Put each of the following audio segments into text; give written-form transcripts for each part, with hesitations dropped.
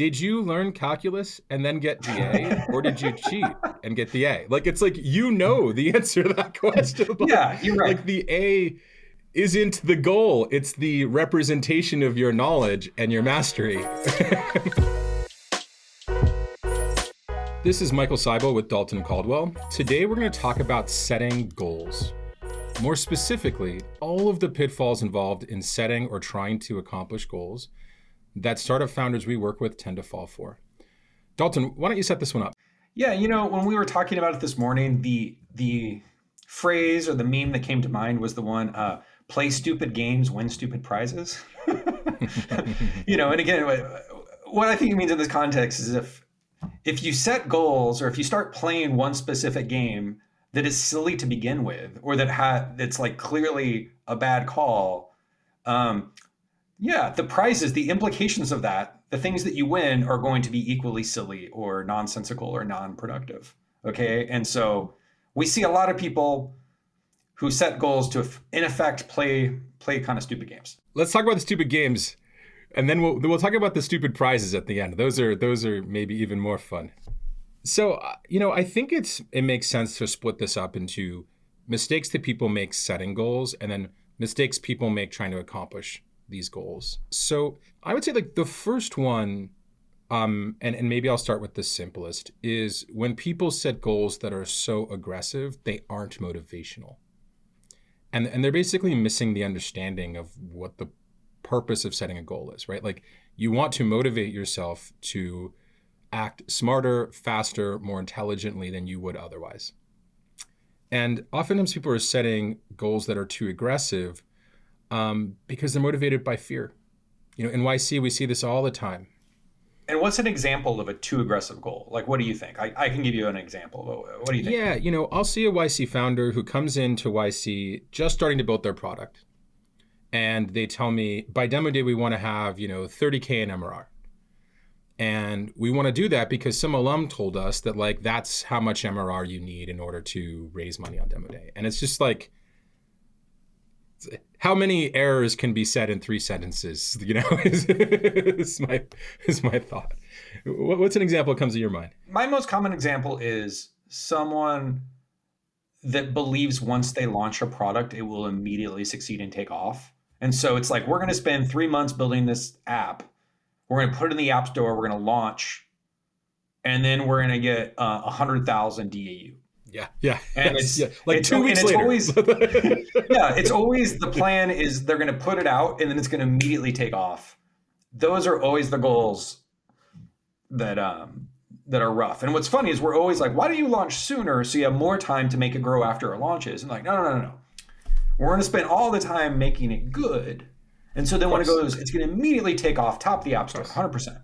did you learn calculus and then get the A, or did you cheat and get the A? Like, it's like, the answer to that question. Like, yeah, you're right. Like, the A isn't the goal. It's the representation of your knowledge and your mastery. This is Michael Seibel with Dalton Caldwell. Today, we're going to talk about setting goals. More specifically, all of the pitfalls involved in setting or trying to accomplish goals that startup founders we work with tend to fall for. Dalton, why don't you set this one up? Yeah, when we were talking about it this morning, the phrase or the meme that came to mind was the one, play stupid games, win stupid prizes. And again, what I think it means in this context is if you set goals or if you start playing one specific game that is silly to begin with, or that's like clearly a bad call, the prizes, the implications of that, the things that you win are going to be equally silly or nonsensical or non-productive. Okay. And so we see a lot of people who set goals to, in effect, play kind of stupid games. Let's talk about the stupid games, and then we'll talk about the stupid prizes at the end. Those are maybe even more fun. So, I think it makes sense to split this up into mistakes that people make setting goals, and then mistakes people make trying to accomplish these goals. So I would say like the first one, and maybe I'll start with the simplest, is when people set goals that are so aggressive, they aren't motivational. And they're basically missing the understanding of what the purpose of setting a goal is, right? Like, you want to motivate yourself to act smarter, faster, more intelligently than you would otherwise. And oftentimes people are setting goals that are too aggressive because they're motivated by fear. In YC, we see this all the time. And what's an example of a too aggressive goal? Like, what do you think? I can give you an example. What do you think? Yeah, I'll see a YC founder who comes into YC just starting to build their product. And they tell me, by demo day, we want to have, 30K in MRR. And we want to do that because some alum told us that, like, that's how much MRR you need in order to raise money on demo day. And it's just like, how many errors can be said in 3 sentences, is my thought. What's an example that comes to your mind? My most common example is someone that believes once they launch a product, it will immediately succeed and take off. And so it's like, we're going to spend 3 months building this app. We're going to put it in the app store. We're going to launch. And then we're going to get 100,000 DAU. Yeah. And like 2 weeks later. It's always the plan is they're going to put it out and then it's going to immediately take off. Those are always the goals that are rough. And what's funny is we're always like, why don't you launch sooner so you have more time to make it grow after it launches? And like, no. We're going to spend all the time making it good. And so then when it goes, it's going to immediately take off, top the app store, 100%.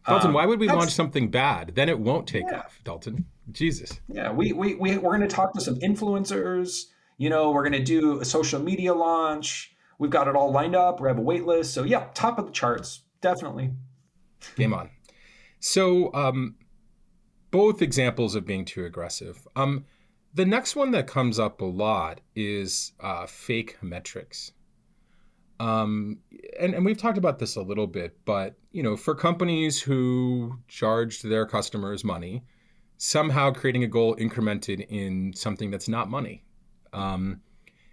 Dalton, why would we launch something bad? Then it won't take off, Dalton. Jesus. Yeah, we're going to talk to some influencers. We're going to do a social media launch. We've got it all lined up. We have a wait list. So yeah, top of the charts, definitely. Game on. So both examples of being too aggressive. The next one that comes up a lot is fake metrics. And we've talked about this a little bit, but for companies who charged their customers money, somehow creating a goal incremented in something that's not money.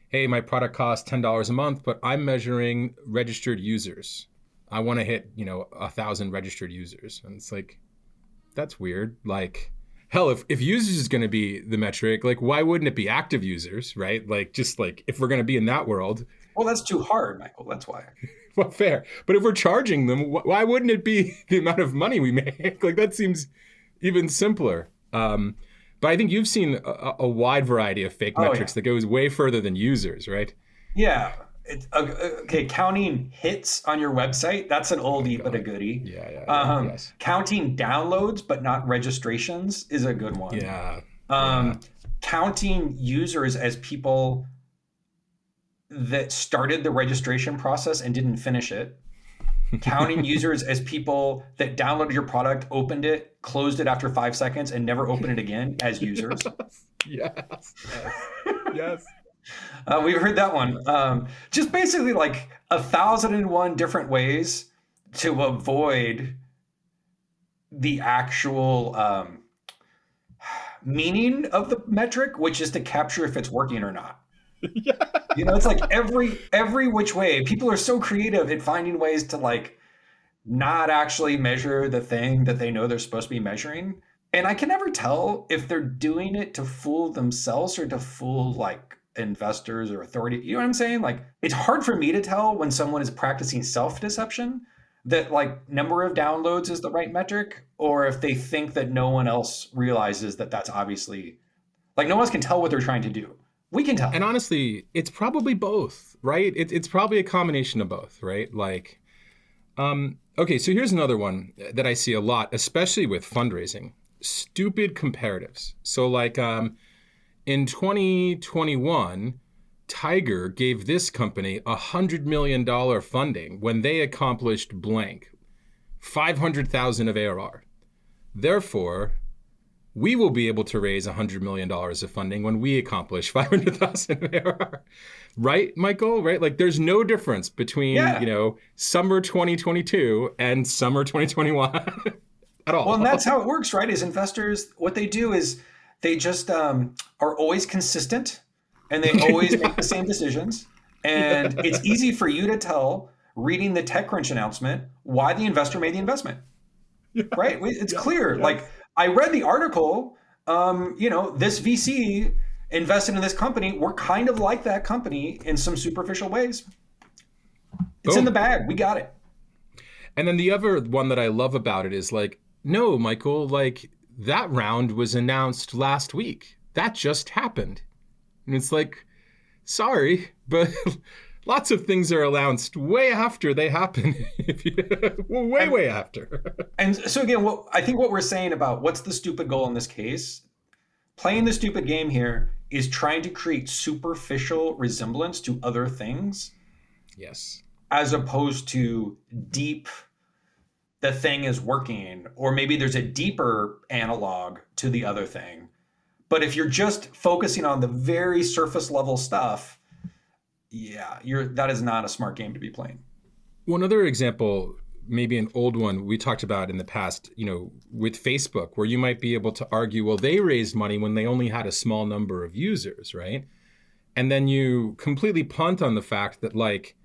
Hey, my product costs $10 a month, but I'm measuring registered users. I want to hit 1,000 registered users, and it's like, that's weird. Like, hell, if users is going to be the metric, like, why wouldn't it be active users, right? Like, just like, if we're going to be in that world. Well, that's too hard, Michael. That's why. Well, fair. But if we're charging them, why wouldn't it be the amount of money we make? Like, that seems even simpler. But I think you've seen a wide variety of fake metrics that goes way further than users, right? Yeah. Okay, counting hits on your website, that's an oldie but a goodie. Yes. Counting downloads but not registrations is a good one. Counting users as people that started the registration process and didn't finish it. Counting users as people that downloaded your product, opened it, closed it after 5 seconds, and never opened it again as users. Yes. We've heard that one. Just basically like 1,001 different ways to avoid the actual meaning of the metric, which is to capture if it's working or not. Yeah. It's like every which way. People are so creative at finding ways to like not actually measure the thing that they know they're supposed to be measuring. And I can never tell if they're doing it to fool themselves or to fool like investors or authority. You know what I'm saying? Like, it's hard for me to tell when someone is practicing self-deception that like number of downloads is the right metric, or if they think that no one else realizes that that's obviously like no one else can tell what they're trying to do. We can tell. And honestly, it's probably both, right? It's probably a combination of both, right? Like, okay, so here's another one that I see a lot, especially with fundraising. Stupid comparatives. So like in 2021, Tiger gave this company $100 million funding when they accomplished blank, 500,000 of ARR. Therefore, we will be able to raise $100 million of funding when we accomplish 500,000 of ARR. Right, Michael? Right? Like there's no difference between, summer 2022 and summer 2021 at all. Well, and that's how it works, right? Is investors, what they do is they just are always consistent and they always make the same decisions. And it's easy for you to tell, reading the TechCrunch announcement, why the investor made the investment, right? It's clear. Like, I read the article, this VC invested in this company. We're kind of like that company in some superficial ways. It's in the bag. We got it. And then the other one that I love about it is like, no, Michael, like that round was announced last week. That just happened. And it's like, sorry, but lots of things are announced way after they happen. way after. And so again, I think what we're saying about what's the stupid goal in this case, playing the stupid game here is trying to create superficial resemblance to other things. Yes. As opposed to deep, the thing is working, or maybe there's a deeper analog to the other thing. But if you're just focusing on the very surface level stuff, that is not a smart game to be playing. One other example, maybe an old one we talked about in the past, with Facebook, where you might be able to argue, well, they raised money when they only had a small number of users, right? And then you completely punt on the fact that like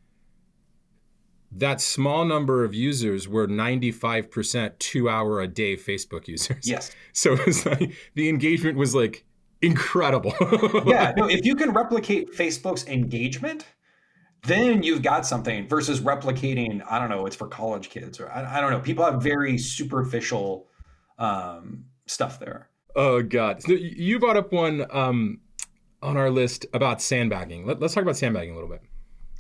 that small number of users were 95% 2-hour-a-day Facebook users. Yes. So it was like the engagement was like incredible. Yeah, no, if you can replicate Facebook's engagement, then you've got something versus replicating, I don't know, it's for college kids or I don't know. People have very superficial stuff there. Oh, God. So you brought up one on our list about sandbagging. Let's talk about sandbagging a little bit.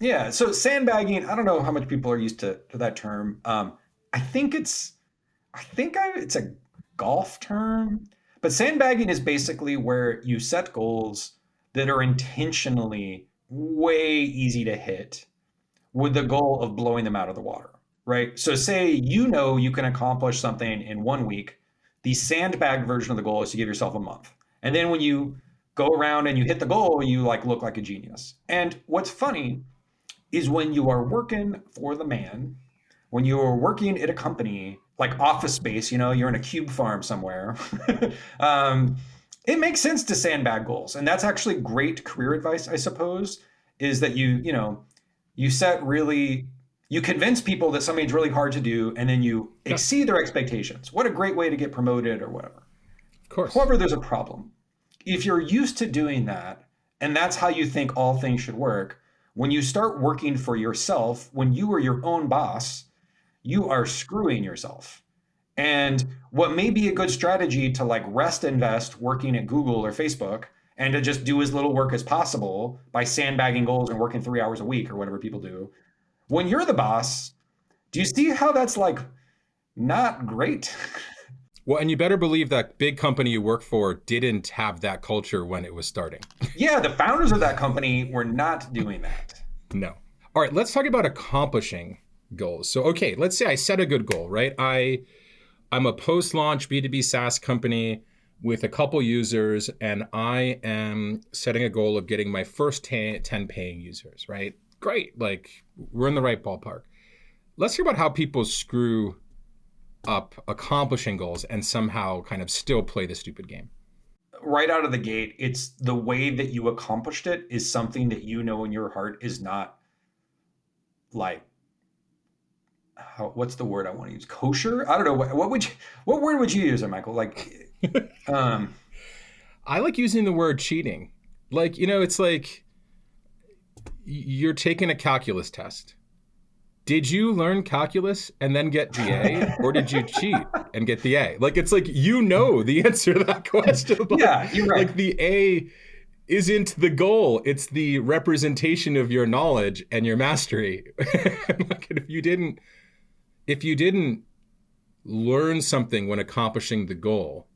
Yeah, so sandbagging, I don't know how much people are used to that term. I think it's a golf term, but sandbagging is basically where you set goals that are intentionally way easy to hit with the goal of blowing them out of the water, right? So say you can accomplish something in 1 week. The sandbag version of the goal is to give yourself a month. And then when you go around and you hit the goal, you like look like a genius. And what's funny is when you are working for the man, when you are working at a company like Office Space, you're in a cube farm somewhere, it makes sense to sandbag goals. And that's actually great career advice, I suppose, is that you convince people that something's really hard to do, and then you exceed their expectations. What a great way to get promoted or whatever. Of course. However, there's a problem. If you're used to doing that, and that's how you think all things should work, when you start working for yourself, when you are your own boss, you are screwing yourself. And what may be a good strategy to like rest invest working at Google or Facebook and to just do as little work as possible by sandbagging goals and working 3 hours a week or whatever people do. When you're the boss, do you see how that's like not great? Well, and you better believe that big company you work for didn't have that culture when it was starting. Yeah, the founders of that company were not doing that. No. All right, let's talk about accomplishing goals. So, okay, let's say I set a good goal, right? I'm a post-launch B2B SaaS company with a couple users, and I am setting a goal of getting my first 10 paying users, right? Great, like we're in the right ballpark. Let's hear about how people screw up accomplishing goals and somehow kind of still play the stupid game? Right out of the gate, it's the way that you accomplished it is something that you know in your heart is not like what's the word I want to use? Kosher? I don't know. What word would you use there, Michael? Like, I like using the word cheating. Like, it's like you're taking a calculus test. Did you learn calculus and then get the A, or did you cheat and get the A? Like, it's like, the answer to that question. Like, yeah, you're right. Like, the A isn't the goal. It's the representation of your knowledge and your mastery. Like, if you didn't learn something when accomplishing the goal,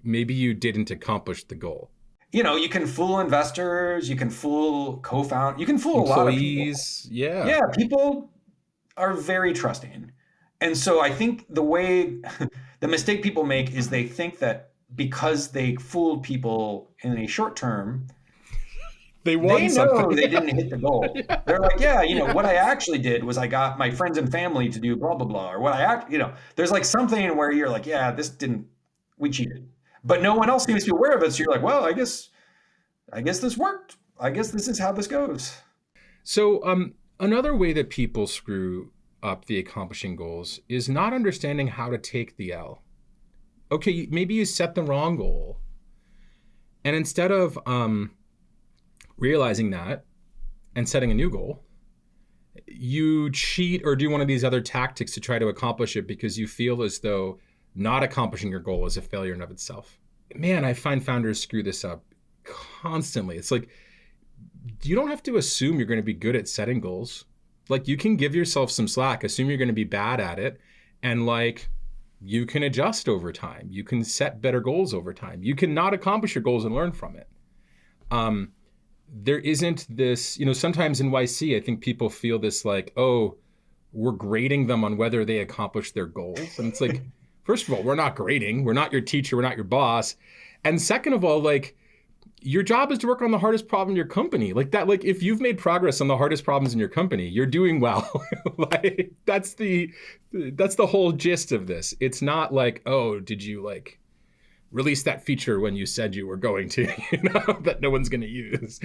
maybe you didn't accomplish the goal. You can fool investors, you can fool co-founders, you can fool a lot of people. Yeah. Yeah, people are very trusting. And so I think the mistake people make is they think that because they fooled people in a short term, they know something. They didn't hit the goal. Yeah. They're like, what I actually did was I got my friends and family to do blah, blah, blah. Or there's like something where you're like, we cheated. But no one else seems to be aware of it. So you're like, well, I guess this worked. I guess this is how this goes. So another way that people screw up the accomplishing goals is not understanding how to take the L. Okay, maybe you set the wrong goal. And instead of realizing that and setting a new goal, you cheat or do one of these other tactics to try to accomplish it because you feel as though not accomplishing your goal is a failure in of itself. Man, I find founders screw this up constantly. It's like, you don't have to assume you're going to be good at setting goals. Like, you can give yourself some slack, assume you're going to be bad at it, and like, you can adjust over time. You can set better goals over time. You can not accomplish your goals and learn from it. There isn't this, sometimes in YC, I think people feel this like, oh, we're grading them on whether they accomplish their goals. And it's like, first of all, we're not grading. We're not your teacher. We're not your boss. And second of all, like, your job is to work on the hardest problem in your company. Like that, like if you've made progress on the hardest problems in your company, you're doing well. Like that's the whole gist of this. It's not like, oh, did you like release that feature when you said you were going to, that no one's going to use.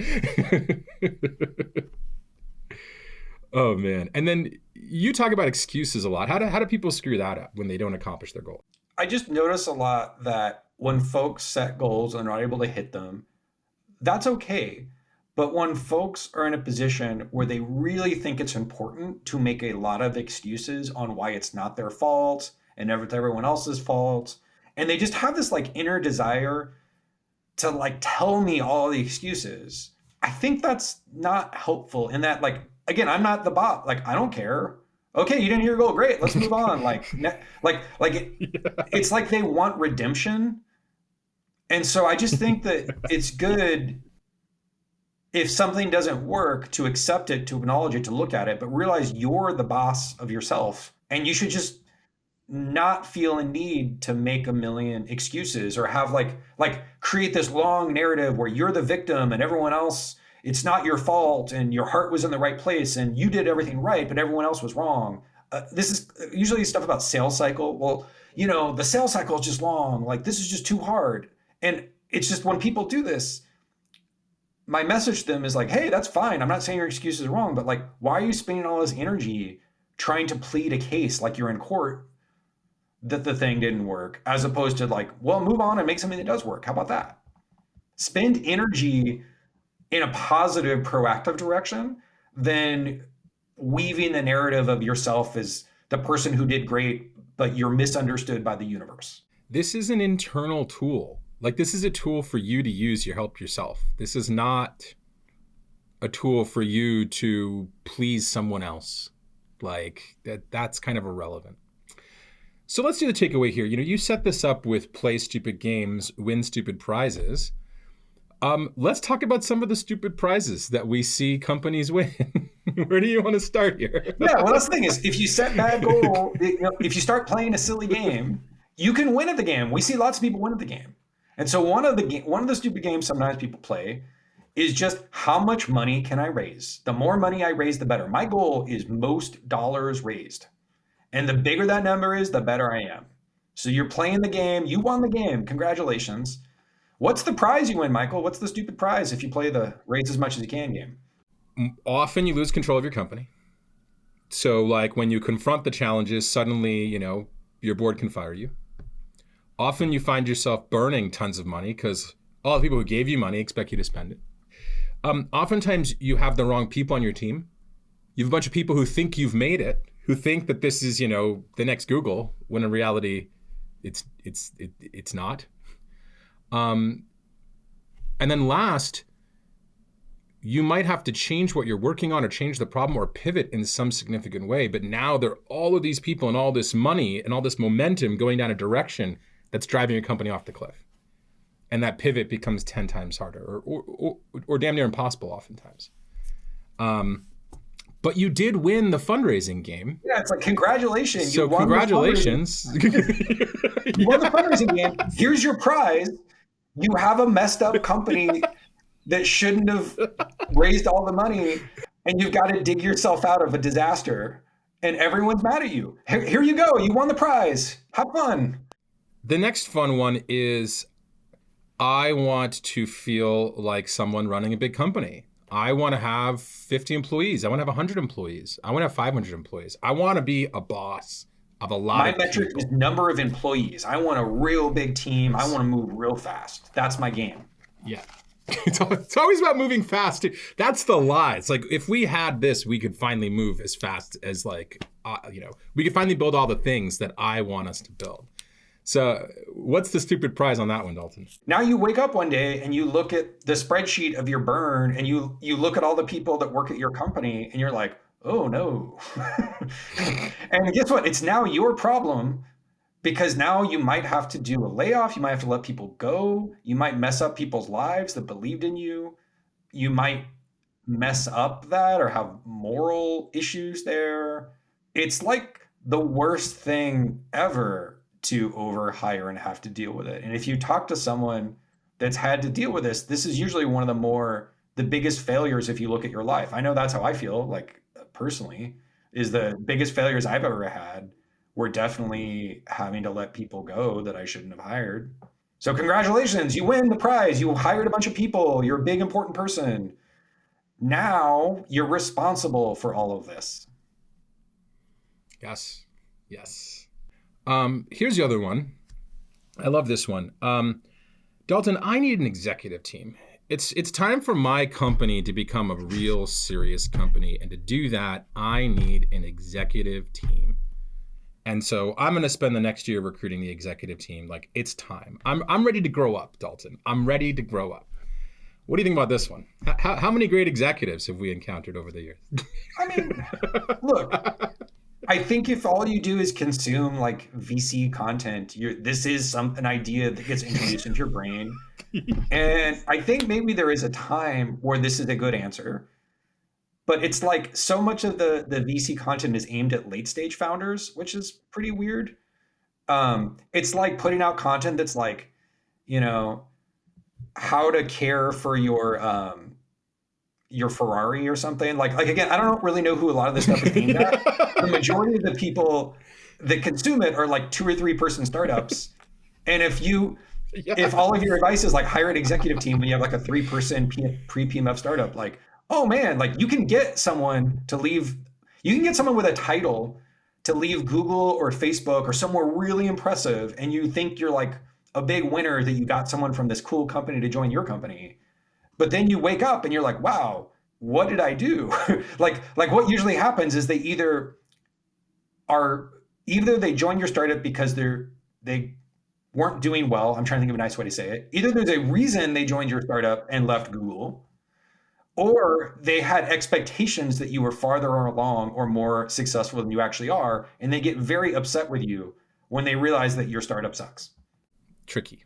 Oh man. And then you talk about excuses a lot. How do people screw that up when they don't accomplish their goal? I just notice a lot that when folks set goals and are not able to hit them, that's okay. But when folks are in a position where they really think it's important to make a lot of excuses on why it's not their fault and it's everyone else's fault, and they just have this like inner desire to like tell me all the excuses, I think that's not helpful in that, like, again, I'm not the bot. Like, I don't care. Okay, you didn't hear your goal. Great, let's move on. It's like they want redemption. And so I just think that it's good if something doesn't work to accept it, to acknowledge it, to look at it, but realize you're the boss of yourself. And you should just not feel a need to make a million excuses or have like create this long narrative where you're the victim and everyone else, it's not your fault and your heart was in the right place and you did everything right, but everyone else was wrong. This is usually stuff about sales cycle. Well, the sales cycle is just long. Like, this is just too hard. And it's just when people do this, my message to them is like, hey, that's fine. I'm not saying your excuse is wrong, but like, why are you spending all this energy trying to plead a case like you're in court that the thing didn't work, as opposed to like, well, move on and make something that does work. How about that? Spend energy in a positive, proactive direction than weaving the narrative of yourself as the person who did great, but you're misunderstood by the universe. This is an internal tool. Like, this is a tool for you to use to help yourself. This is not a tool for you to please someone else. Like, that's kind of irrelevant. So let's do the takeaway here. You set this up with play stupid games, win stupid prizes. Let's talk about some of the stupid prizes that we see companies win. Where do you want to start here? Yeah, well, that's the thing is, if you set bad goal, if you start playing a silly game, you can win at the game. We see lots of people win at the game. And so one of the stupid games sometimes people play is just, how much money can I raise? The more money I raise, the better. My goal is most dollars raised. And the bigger that number is, the better I am. So you're playing the game. You won the game. Congratulations. What's the prize you win, Michael? What's the stupid prize if you play the raise as much as you can game? Often you lose control of your company. So like when you confront the challenges, suddenly, your board can fire you. Often you find yourself burning tons of money because all the people who gave you money expect you to spend it. Oftentimes you have the wrong people on your team. You have a bunch of people who think you've made it, who think that this is, the next Google, when in reality, it's not. And then last, you might have to change what you're working on or change the problem or pivot in some significant way. But now there are all of these people and all this money and all this momentum going down a direction that's driving your company off the cliff. And that pivot becomes 10 times harder or damn near impossible oftentimes. But you did win the fundraising game. Yeah, it's like, congratulations. So congratulations. You won the fundraising game. Here's your prize. You have a messed up company that shouldn't have raised all the money, and you've got to dig yourself out of a disaster, and everyone's mad at you. Here you go. You won the prize. Have fun. The next fun one is I want to feel like someone running a big company. I want to have 50 employees. I want to have 100 employees. I want to have 500 employees. I want to be a boss of a lot of people. My metric is number of employees. I want a real big team. I want to move real fast. That's my game. Yeah. It's always about moving fast. That's the lie. It's like if we had this, we could finally move as fast as we could finally build all the things that I want us to build. So what's the stupid prize on that one, Dalton? Now you wake up one day and you look at the spreadsheet of your burn and you look at all the people that work at your company and you're like, oh no. And guess what? It's now your problem. Because now you might have to do a layoff. You might have to let people go. You might mess up people's lives that believed in you. You might mess up that or have moral issues there. It's like the worst thing ever to overhire and have to deal with it. And if you talk to someone that's had to deal with this is usually one of the biggest failures if you look at your life. I know that's how I feel, like personally, is the biggest failures I've ever had. We're definitely having to let people go that I shouldn't have hired. So congratulations, you win the prize. You hired a bunch of people. You're a big, important person. Now you're responsible for all of this. Yes. Here's the other one. I love this one. Dalton, I need an executive team. It's time for my company to become a real serious company. And to do that, I need an executive team. And so I'm going to spend the next year recruiting the executive team. Like, it's time. I'm ready to grow up, Dalton. I'm ready to grow up. What do you think about this one? How many great executives have we encountered over the years? I mean, look, I think if all you do is consume like VC content, this is an idea that gets introduced into your brain. And I think maybe there is a time where this is a good answer. But it's like so much of the VC content is aimed at late stage founders, which is pretty weird. It's like putting out content that's like, how to care for your Ferrari or something. Like again, I don't really know who a lot of this stuff is aimed at. The majority of the people that consume it are like 2 or 3 person startups. And if all of your advice is like hire an executive team when you have like a 3-person pre-PMF startup, like, oh man, like you can get someone with a title to leave Google or Facebook or somewhere really impressive. And you think you're like a big winner that you got someone from this cool company to join your company. But then you wake up and you're like, wow, what did I do? like what usually happens is they either they join your startup because they weren't doing well. I'm trying to think of a nice way to say it. Either there's a reason they joined your startup and left Google, or they had expectations that you were farther along or more successful than you actually are, and they get very upset with you when they realize that your startup sucks. Tricky.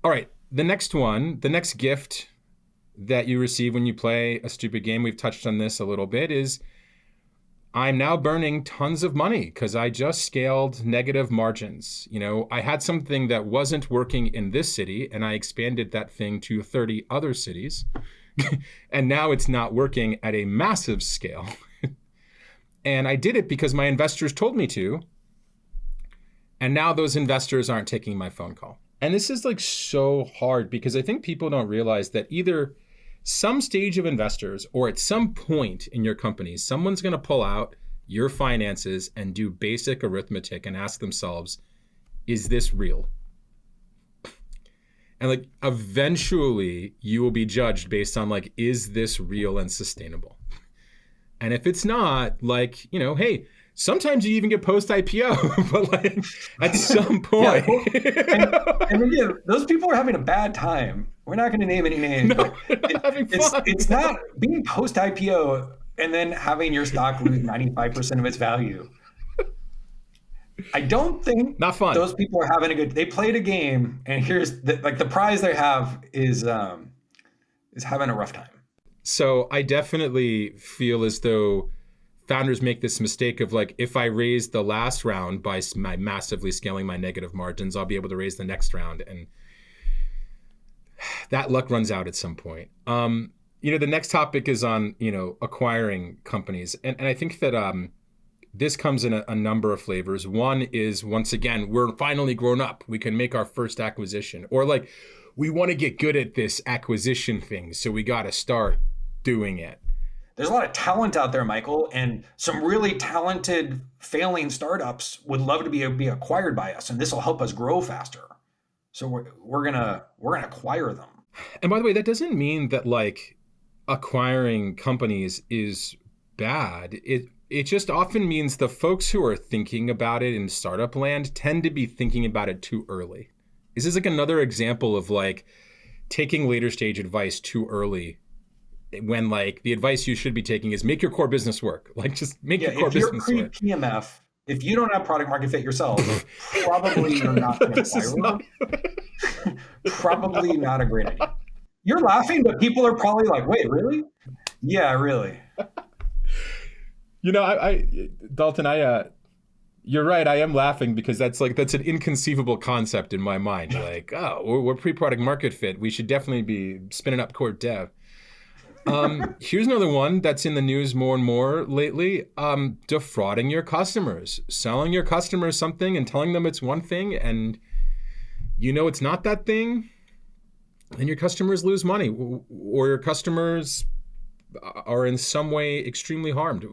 All right, the next gift that you receive when you play a stupid game, we've touched on this a little bit, is I'm now burning tons of money because I just scaled negative margins. I had something that wasn't working in this city, and I expanded that thing to 30 other cities. And now it's not working at a massive scale. And I did it because my investors told me to. And now those investors aren't taking my phone call. And this is like so hard because I think people don't realize that either some stage of investors or at some point in your company, someone's going to pull out your finances and do basic arithmetic and ask themselves, is this real? And like eventually you will be judged based on like, is this real and sustainable? And if it's not, like, you know, hey, sometimes you even get post-IPO, but like at some point. and again, those people are having a bad time. We're not going to name any names. No, not having fun. It's not being post-IPO and then having your stock lose 95% of its value. I don't think not fun. Those people are having a good. They played a game, and here's the prize they have is having a rough time. So I definitely feel as though founders make this mistake of like, if I raise the last round by massively scaling my negative margins, I'll be able to raise the next round, and that luck runs out at some point. You know, the next topic is on, you know, acquiring companies, and I think that this comes in a number of flavors. One is, once again, we're finally grown up. We can make our first acquisition, or like, we want to get good at this acquisition thing, so we got to start doing it. There's a lot of talent out there, Michael, and some really talented failing startups would love to be acquired by us, and this will help us grow faster. So we're gonna acquire them. And by the way, that doesn't mean that like acquiring companies is bad. It just often means the folks who are thinking about it in startup land tend to be thinking about it too early. This is like another example of like taking later stage advice too early, when like the advice you should be taking is make your core business work. Like just make your core business work. If you're pre-PMF, if you don't have product market fit yourself, probably you're not going to acquire. Probably not a great idea. You're laughing, but people are probably like, wait, really? Yeah, really. You know, Dalton, you're right. I am laughing because that's an inconceivable concept in my mind. Like, oh, we're pre-product market fit. We should definitely be spinning up corp dev. Here's another one that's in the news more and more lately. Defrauding your customers, selling your customers something and telling them it's one thing, and you know it's not that thing, and your customers lose money, or your customers are in some way extremely harmed.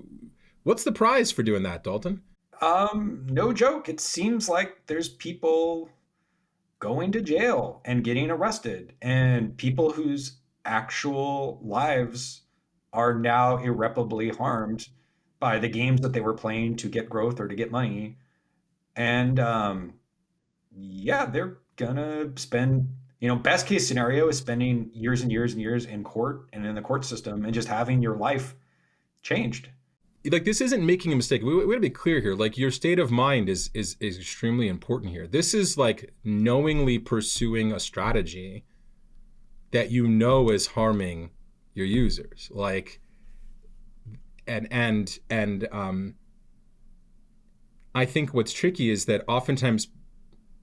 What's the prize for doing that, Dalton? No joke. It seems like there's people going to jail and getting arrested, and people whose actual lives are now irreparably harmed by the games that they were playing to get growth or to get money. And yeah, they're gonna spend, you know, best case scenario is spending years and years and years in court and in the court system and just having your life changed. Like, this isn't making a mistake. We gotta be clear here. Like, your state of mind is extremely important here. This is like knowingly pursuing a strategy that you know is harming your users. Like, and I think what's tricky is that oftentimes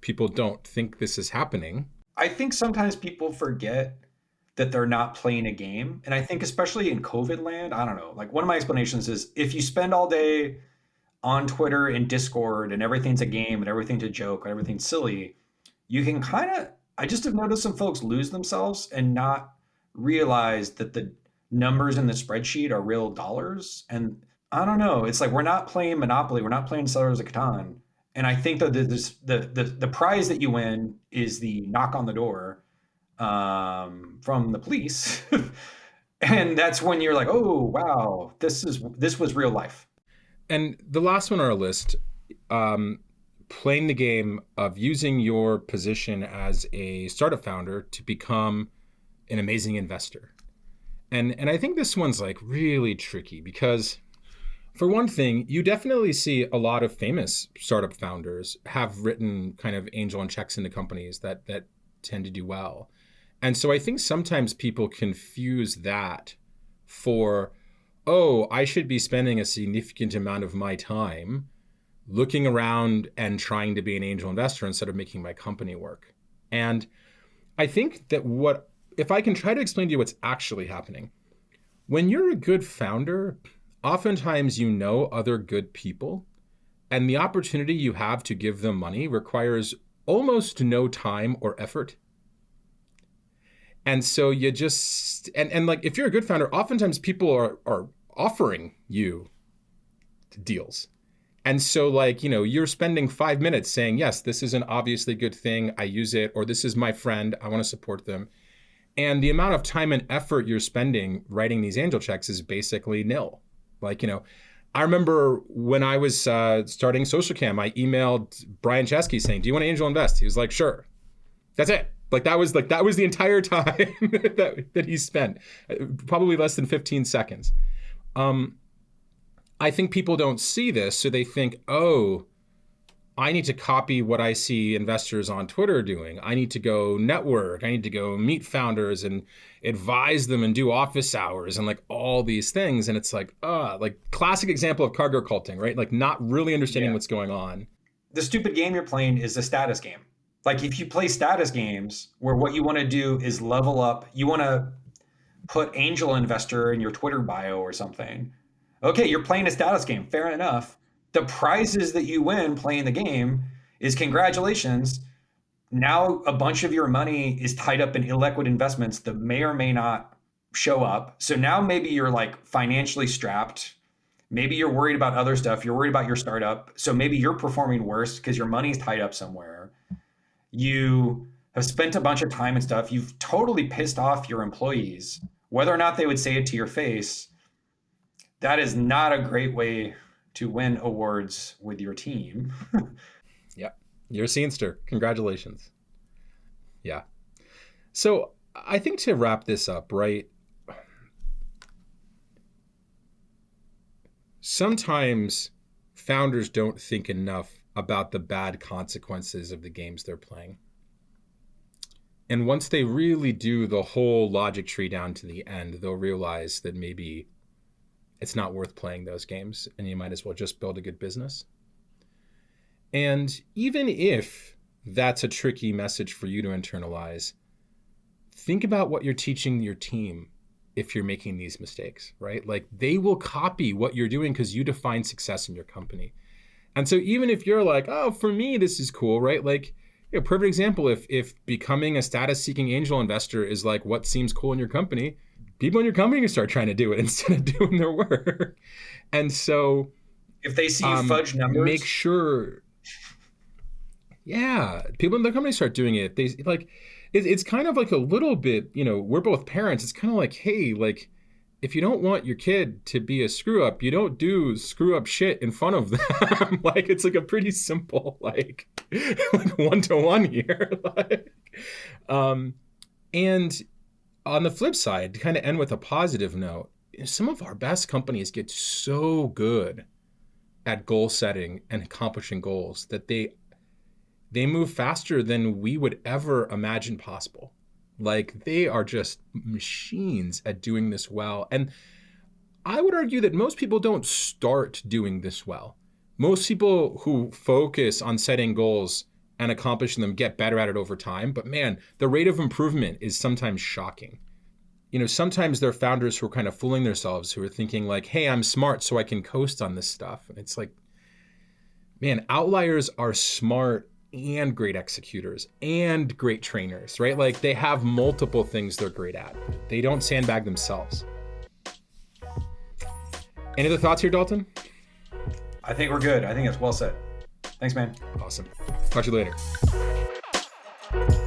people don't think this is happening. I think sometimes people forget that they're not playing a game. And I think especially in COVID land, I don't know, like one of my explanations is if you spend all day on Twitter and Discord and everything's a game and everything's a joke and everything's silly, you can kind of, I just have noticed some folks lose themselves and not realize that the numbers in the spreadsheet are real dollars. And I don't know, it's like we're not playing Monopoly, we're not playing Settlers of Catan. And I think that the prize that you win is the knock on the door from the police. And that's when you're like, oh, wow, this was real life. And the last one on our list, playing the game of using your position as a startup founder to become an amazing investor. And I think this one's like really tricky because, for one thing, you definitely see a lot of famous startup founders have written kind of angel and checks into companies that tend to do well. And so I think sometimes people confuse that for, oh, I should be spending a significant amount of my time looking around and trying to be an angel investor instead of making my company work. And I think that if I can try to explain to you what's actually happening, when you're a good founder, oftentimes you know other good people, and the opportunity you have to give them money requires almost no time or effort. And so you just, and like, if you're a good founder, oftentimes people are offering you deals. And so like, you're spending 5 minutes saying, yes, this is an obviously good thing. I use it, or this is my friend. I want to support them. And the amount of time and effort you're spending writing these angel checks is basically nil. Like, I remember when I was starting SocialCam, I emailed Brian Chesky saying, do you want to angel invest? He was like, sure. That's it. Like that was the entire time that he spent, probably less than 15 seconds. I think people don't see this, so they think, oh, I need to copy what I see investors on Twitter doing. I need to go network. I need to go meet founders and advise them and do office hours and like all these things. And it's like classic example of cargo culting, right? Like not really understanding what's going on. The stupid game you're playing is a status game. Like if you play status games where what you want to do is level up, you want to put angel investor in your Twitter bio or something. Okay, you're playing a status game. Fair enough. The prizes that you win playing the game is congratulations. Now a bunch of your money is tied up in illiquid investments that may or may not show up. So now maybe you're like financially strapped. Maybe you're worried about other stuff. You're worried about your startup. So maybe you're performing worse because your money's tied up somewhere. You have spent a bunch of time and stuff. You've totally pissed off your employees, whether or not they would say it to your face. That is not a great way to win awards with your team. Yeah. You're a scenester. Congratulations. Yeah. So I think to wrap this up, right? Sometimes founders don't think enough about the bad consequences of the games they're playing. And once they really do the whole logic tree down to the end, they'll realize that maybe it's not worth playing those games and you might as well just build a good business. And even if that's a tricky message for you to internalize, think about what you're teaching your team if you're making these mistakes, right? Like they will copy what you're doing because you define success in your company. And so even if you're like, oh, for me, this is cool, right? Like, perfect example, if becoming a status-seeking angel investor is like what seems cool in your company, people in your company can start trying to do it instead of doing their work. And so if they see you fudge numbers, make sure, people in the company start doing it. They like, it's kind of like a little bit, we're both parents. It's kind of like, hey, like, if you don't want your kid to be a screw up, you don't do screw up shit in front of them. Like, it's like a pretty simple, like 1-to-1 here. And on the flip side, to kind of end with a positive note, some of our best companies get so good at goal setting and accomplishing goals that they move faster than we would ever imagine possible. Like they are just machines at doing this well. And I would argue that most people don't start doing this well. Most people who focus on setting goals and accomplishing them get better at it over time. But man, the rate of improvement is sometimes shocking. Sometimes there are founders who are kind of fooling themselves, who are thinking like, hey, I'm smart so I can coast on this stuff. And it's like, man, outliers are smart and great executors and great trainers, right? Like they have multiple things they're great at. They don't sandbag themselves. Any other thoughts here, Dalton? I think we're good. I think it's well said. Thanks, man. Awesome. Talk to you later.